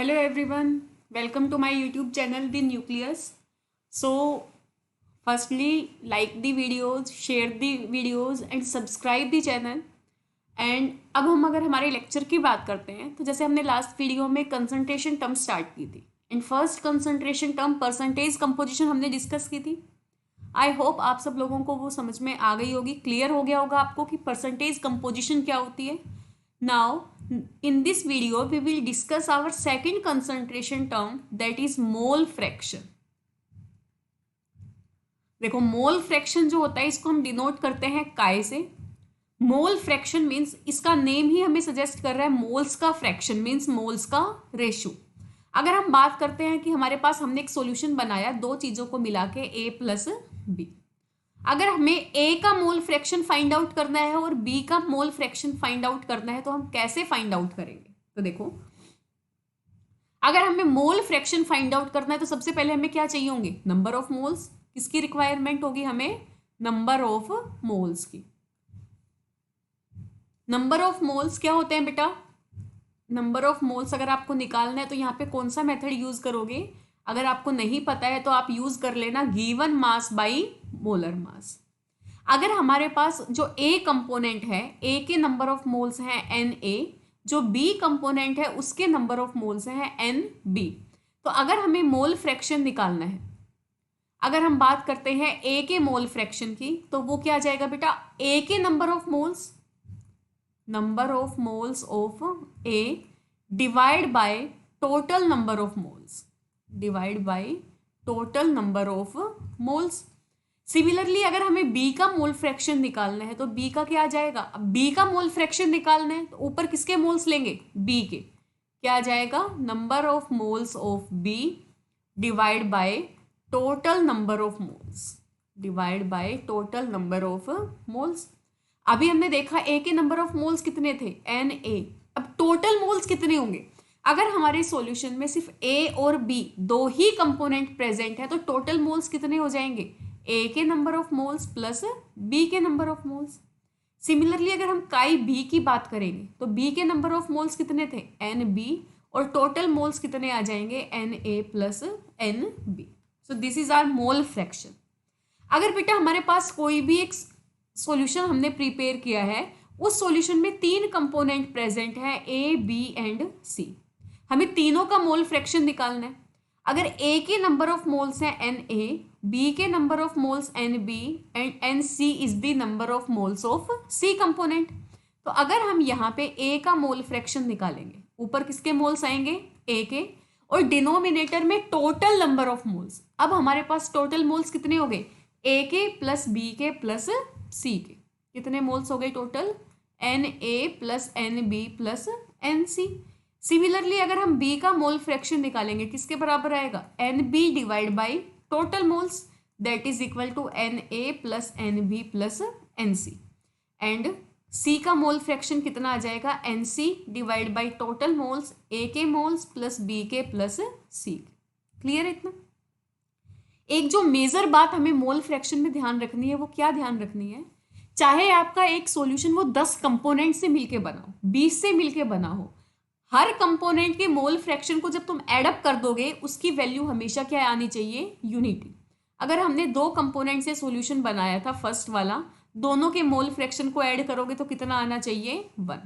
Hello everyone, welcome to my YouTube channel The Nucleus. So, firstly, like the videos, share the videos and subscribe the channel. And अब हम अगर हमारे lecture की बात करते हैं तो जैसे हमने लास्ट वीडियो में कंसंट्रेशन टर्म स्टार्ट की थी and first concentration term percentage composition हमने डिस्कस की थी। आई होप आप सब लोगों को वो समझ में आ गई होगी, क्लियर हो गया होगा आपको कि परसेंटेज कंपोजिशन क्या होती है। Now in this video we will discuss our second concentration term, that is mole fraction. देखो मोल फ्रैक्शन जो होता है इसको हम डिनोट करते हैं काय से। मोल फ्रैक्शन मीन्स, इसका नेम ही हमें सजेस्ट कर रहा है, मोल्स का फ्रैक्शन मीन्स मोल्स का रेशियो। अगर हम बात करते हैं कि हमारे पास हमने एक सॉल्यूशन बनाया दो चीजों को मिला के a प्लस बी, अगर हमें a का मोल फ्रैक्शन फाइंड आउट करना है और b का मोल फ्रैक्शन फाइंड आउट करना है तो हम कैसे फाइंड आउट करेंगे। तो देखो, अगर हमें मोल फ्रैक्शन फाइंड आउट करना है तो सबसे पहले हमें क्या चाहिए होंगे, नंबर ऑफ मोल्स। किसकी रिक्वायरमेंट होगी हमें, नंबर ऑफ मोल्स की। नंबर ऑफ मोल्स क्या होते हैं बेटा, नंबर ऑफ मोल्स अगर आपको निकालना है तो यहाँ पे कौन सा मेथड यूज करोगे। अगर आपको नहीं पता है तो आप यूज कर लेना given mass by molar mass. अगर हमारे पास जो ए कंपोनेंट है, ए के नंबर ऑफ मोल्स हैं एन ए, जो बी कंपोनेंट है उसके नंबर ऑफ मोल्स हैं एन बी, तो अगर हमें मोल फ्रैक्शन निकालना है, अगर हम बात करते हैं ए के मोल फ्रैक्शन की, तो वो क्या आ जाएगा बेटा, ए के number of moles of A divide by total number of moles, divide by total number of moles. Similarly अगर हमें बी का मोल फ्रैक्शन निकालना है तो बी का क्या आ जाएगा, अब बी का मोल फ्रैक्शन निकालना है तो ऊपर किसके मोल्स लेंगे, बी के, क्या आ जाएगा, number of moles of B divide by total number of moles, divide by total number of moles. अभी हमने देखा ए के नंबर ऑफ मोल्स कितने थे, एन ए, अब टोटल मोल्स कितने होंगे। अगर हमारे सॉल्यूशन में सिर्फ ए और बी दो ही कंपोनेंट प्रेजेंट है तो टोटल मोल्स कितने हो जाएंगे, ए के number of moles plus B के नंबर ऑफ मोल्स। सिमिलरली अगर हम काई बी की बात करेंगे तो बी के नंबर ऑफ मोल्स कितने थे, एन बी, और टोटल मोल्स कितने आ जाएंगे, N A plus N B. So this is our mole fraction. अगर बेटा हमारे पास कोई भी एक सॉल्यूशन हमने प्रिपेयर किया है, उस सॉल्यूशन में तीन कंपोनेंट प्रेजेंट है ए बी एंड सी, हमें तीनों का मोल फ्रैक्शन निकालना है। अगर ए के नंबर ऑफ मोल्स हैं एन ए, बी के number of moles N B and N C is the number of moles of C component, तो अगर हम यहाँ पे ए का मोल फ्रैक्शन निकालेंगे, ऊपर किसके मोल्स आएंगे, ए के, और डिनोमिनेटर में टोटल नंबर ऑफ मोल्स। अब हमारे पास टोटल मोल्स कितने हो गए, ए के प्लस बी के प्लस सी के, कितने मोल्स हो गए total, N A plus N B plus N C. Similarly अगर हम बी का मोल फ्रैक्शन निकालेंगे किसके बराबर आएगा, N B divide by total moles, that is equal to N A plus N B plus N C. And C का mole fraction कितना आ जाएगा, N C divide by total moles, A के moles plus B के plus C. Clear है इतना। एक जो मेजर बात हमें मोल फ्रैक्शन में ध्यान रखनी है, वो क्या ध्यान रखनी है, चाहे आपका एक सॉल्यूशन वो 10 कंपोनेंट से मिलके बना हो, 20 से मिलके बना हो, हर कंपोनेंट के मोल फ्रैक्शन को जब तुम एडअप कर दोगे उसकी वैल्यू हमेशा क्या आनी चाहिए, यूनिटी। अगर हमने दो कंपोनेंट से सॉल्यूशन बनाया था फर्स्ट वाला, दोनों के मोल फ्रैक्शन को ऐड करोगे तो कितना आना चाहिए, 1।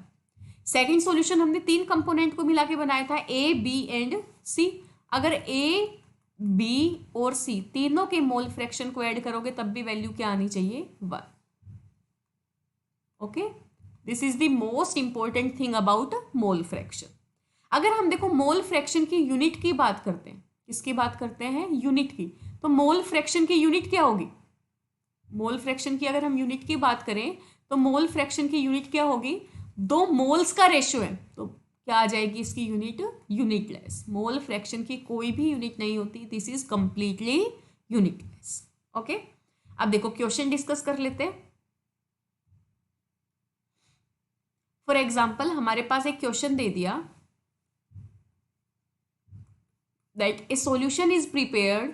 सेकंड सॉल्यूशन हमने तीन कंपोनेंट को मिला के बनाया था ए बी एंड सी, अगर ए बी और सी तीनों के मोल फ्रैक्शन को ऐड करोगे तब भी वैल्यू क्या आनी चाहिए, 1। Okay, this is the most important thing about mole fraction. अगर हम देखो मोल फ्रैक्शन की यूनिट की बात करते हैं, किसकी बात करते हैं, यूनिट की, तो मोल फ्रैक्शन की यूनिट क्या होगी, मोल फ्रैक्शन की अगर हम यूनिट की बात करें तो मोल फ्रैक्शन की यूनिट क्या होगी, दो मोल्स का रेशियो है तो क्या आ जाएगी इसकी यूनिट, यूनिटलेस। मोल फ्रैक्शन की कोई भी यूनिट नहीं होती, this is completely unitless. Okay, अब देखो क्वेश्चन डिस्कस कर लेते हैं। फॉर एग्जाम्पल हमारे पास एक क्वेश्चन दे दिया that A solution is prepared,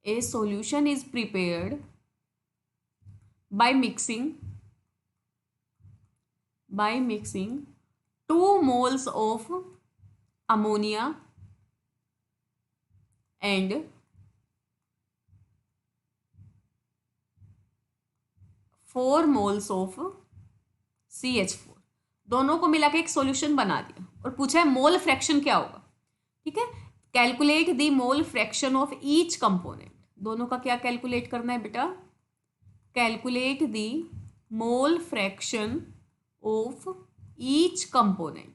a solution is prepared by mixing 2 moles of ammonia and 4 moles of CH4, दोनों को मिला के एक सॉल्यूशन बना दिया और पूछा है मोल फ्रैक्शन क्या होगा। ठीक है, calculate the mole fraction of each component, दोनों का क्या कैलकुलेट करना है बेटा, calculate the mole fraction of each component.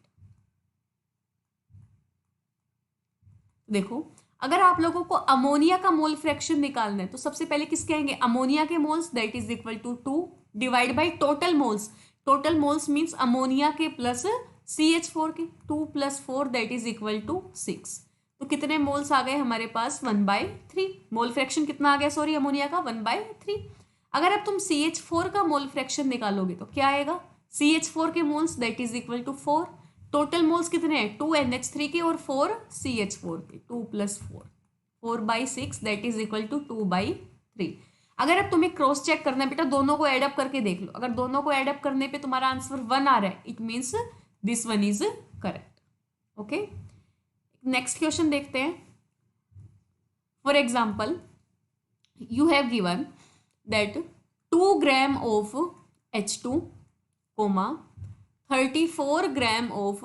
देखो अगर आप लोगों को अमोनिया का मोल फ्रैक्शन निकालना है तो सबसे पहले किसके आएंगे, अमोनिया के moles, that is equal to 2 divide by total moles, total moles means ammonia के प्लस CH4 के, 2 + 4 दैट इज इक्वल टू 6। तो कितने मोल्स आ गए हमारे पास, 1/3। मोल फ्रैक्शन कितना आ गया, सॉरी अमोनिया का 1/3। अगर अब तुम CH4 का मोल फ्रैक्शन निकालोगे तो क्या आएगा, CH4 के moles that is equal to 4। Total moles कितने हैं, 2 NH3 के और 4 CH4 के, 2 + 4, 4/6 दैट इज इक्वल टू 2/3। अगर अब तुम्हें क्रॉस चेक करना है बेटा, दोनों को एडअप करके देख लो, अगर दोनों को एडअप करने पे तुम्हारा आंसर 1 आ रहा है, it means this one is correct. Okay, next question देखते हैं। For example you have given that 2 gram of H2, 34 gram of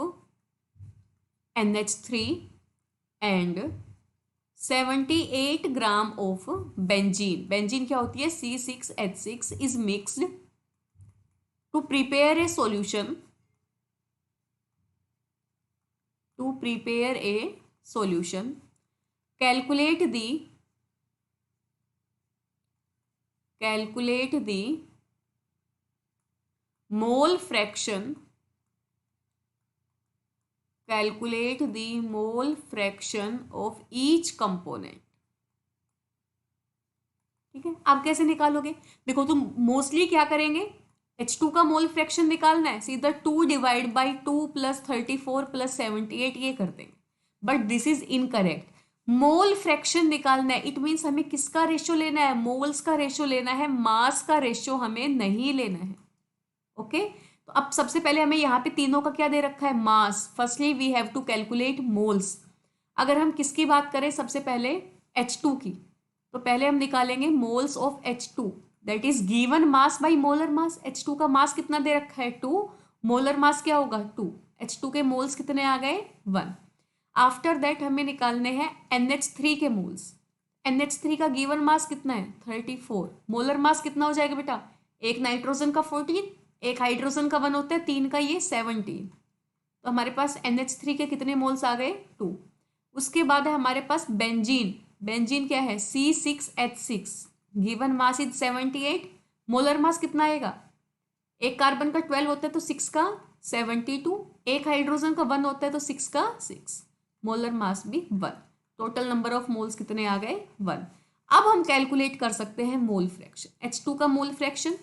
NH3 and 78 gram of benzene, benzene क्या होती है, C6H6 is mixed to prepare a solution, to prepare a solution, calculate the mole fraction, calculate the mole fraction of each component. ठीक है, आप कैसे निकालोगे, देखो तुम मोस्टली क्या करेंगे, H2 का मोल फ्रैक्शन निकालना है, सीधा 2 डिवाइड बाई 2 + 34 + 78 ये कर देंगे, but this is incorrect. Mole fraction निकालना है, इट मीन्स हमें किसका रेशियो लेना है, मोल्स का रेशियो लेना है, मास का रेशियो हमें नहीं लेना है। ओके, तो अब सबसे पहले हमें यहाँ पे तीनों का क्या दे रखा है, mass. Firstly we have to calculate moles. अगर हम किसकी बात करें, सबसे पहले H2 की, तो पहले हम निकालेंगे moles of H2, that is given mass by molar mass. H2 का मास कितना दे रखा है, 2, मोलर मास क्या होगा 2, H2 के मोल्स कितने आ गए, 1। आफ्टर दैट हमें निकालने हैं NH3 के मोल्स। NH3 का गिवन मास कितना है, 34, मोलर मास कितना हो जाएगा बेटा, एक नाइट्रोजन का 14, एक हाइड्रोजन का 1 होता है, 3 का ये 17। तो हमारे पास NH3 के कितने मोल्स आ गए, 2। उसके बाद है हमारे पास बेंजीन, बेंजीन क्या है, C6H6, given mass is 78, molar mass कितना आएगा, एक कार्बन का 12 होता है तो 6 का 72, एक हाइड्रोजन का 1 होता है तो 6 का 6, मोलर मास भी 1। टोटल नंबर ऑफ मोल्स कितने आ गए, 1। अब हम कैलकुलेट कर सकते हैं मोल फ्रैक्शन, H2 का मोल फ्रैक्शन,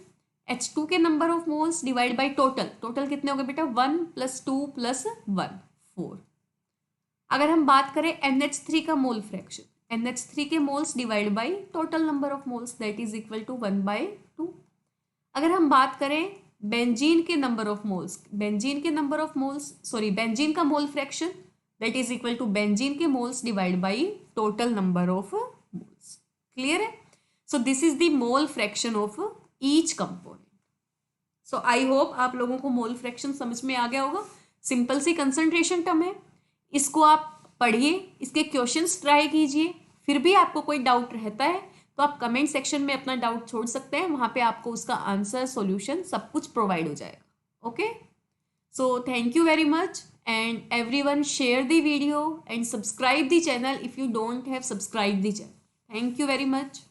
H2 के number of moles divide by total, total कितने हो गए बेटा, 1 + 2 + 1, 4। अगर हम बात करें NH3 का मोल फ्रैक्शन, NH3 के moles divide by total number of moles, that is equal to 1/2। अगर हम बात करें बेंजीन के नंबर ऑफ मोल्स, बेंजीन के number of moles, sorry benzene का mole fraction, that is equal to benzene के moles divide by total number of moles. Clear है, so this is the mole fraction of each component. So I hope आप लोगों को mole fraction समझ में आ गया होगा। सिंपल सी कंसंट्रेशन टर्म है, इसको आप पढ़िए, इसके क्वेश्चंस ट्राई कीजिए। फिर भी आपको कोई डाउट रहता है तो आप कमेंट सेक्शन में अपना डाउट छोड़ सकते हैं, वहाँ पे आपको उसका आंसर, सॉल्यूशन सब कुछ प्रोवाइड हो जाएगा। Okay, so thank you very much and everyone share the video and subscribe the channel if you don't have subscribe the channel. Thank you very much.